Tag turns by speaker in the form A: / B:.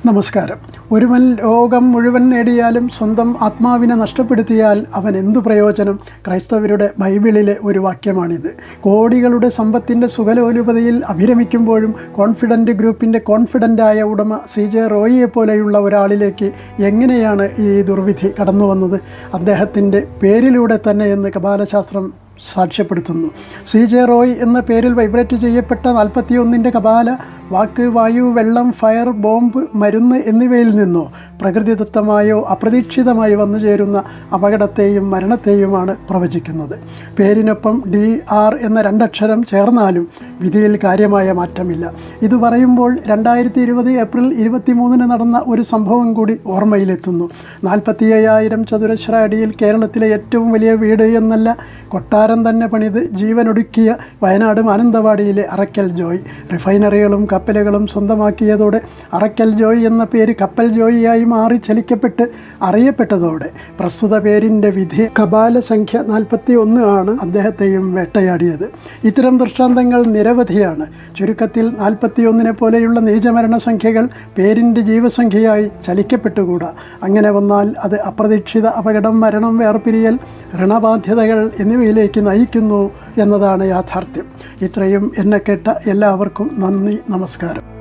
A: നമസ്കാരം. ഒരുവൻ ലോകം മുഴുവൻ നേടിയാലും സ്വന്തം ആത്മാവിനെ നഷ്ടപ്പെടുത്തിയാൽ അവൻ എന്തു പ്രയോജനം? ക്രൈസ്തവരുടെ ബൈബിളിലെ ഒരു വാക്യമാണിത്. കോടികളുടെ സമ്പത്തിൻ്റെ സുഖലോലുപതയിൽ അഭിരമിക്കുമ്പോഴും കോൺഫിഡൻറ്റ് ഗ്രൂപ്പിൻ്റെ കോൺഫിഡൻ്റായ ഉടമ CJ റോയിയെ പോലെയുള്ള ഒരാളിലേക്ക് എങ്ങനെയാണ് ഈ ദുർവിധി കടന്നു വന്നത്? അദ്ദേഹത്തിൻ്റെ പേരിലൂടെ തന്നെ എന്ന് കപാലശാസ്ത്രം സാക്ഷ്യപ്പെടുത്തുന്നു. CJ റോയ് എന്ന പേരിൽ വൈബ്രേറ്റ് ചെയ്യപ്പെട്ട 41ൻ്റെ കപാല വാക്ക് വായു, വെള്ളം, ഫയർ, ബോംബ്, മരുന്ന് എന്നിവയിൽ നിന്നോ പ്രകൃതിദത്തമായോ അപ്രതീക്ഷിതമായി വന്നു ചേരുന്ന അപകടത്തെയും മരണത്തെയുമാണ് പ്രവചിക്കുന്നത്. പേരിനൊപ്പം DR എന്ന രണ്ടക്ഷരം ചേർന്നാലും വിധിയിൽ കാര്യമായ മാറ്റമില്ല. ഇത് പറയുമ്പോൾ 2020 ഏപ്രിൽ 23 നടന്ന ഒരു സംഭവം കൂടി ഓർമ്മയിലെത്തുന്നു. 45,000 ചതുരശ്ര അടിയിൽ കേരളത്തിലെ ഏറ്റവും വലിയ വീട് എന്നല്ല, കൊട്ടാരം തന്നെ പണിത് ജീവനൊടുക്കിയ വയനാട് മാനന്തവാടിയിലെ അറക്കൽ ജോയ് റിഫൈനറികളും കപ്പലുകളും സ്വന്തമാക്കിയതോടെ അറക്കൽ ജോയ് എന്ന പേര് കപ്പൽ ജോയിയായി മാറി ചലിക്കപ്പെട്ട് അറിയപ്പെട്ടതോടെ പ്രസ്തുത പേരിൻ്റെ വിധി കപാല സംഖ്യ 41 ആണ് അദ്ദേഹത്തെയും വേട്ടയാടിയത്. ഇത്തരം ദൃഷ്ടാന്തങ്ങൾ നിരവധിയാണ്. ചുരുക്കത്തിൽ 41 പോലെയുള്ള നീചമരണ സംഖ്യകൾ പേരിൻ്റെ ജീവസംഖ്യയായി ചലിക്കപ്പെട്ടുകൂടാ. അങ്ങനെ വന്നാൽ അത് അപ്രതീക്ഷിത അപകടം, മരണം, വേർപിരിയൽ, ഋണബാധ്യതകൾ എന്നിവയിലേക്ക് നയിക്കുന്നു എന്നതാണ് യാഥാർത്ഥ്യം. ഇത്രയും എന്നെ കേട്ട എല്ലാവർക്കും നന്ദി, നമസ്കാരം.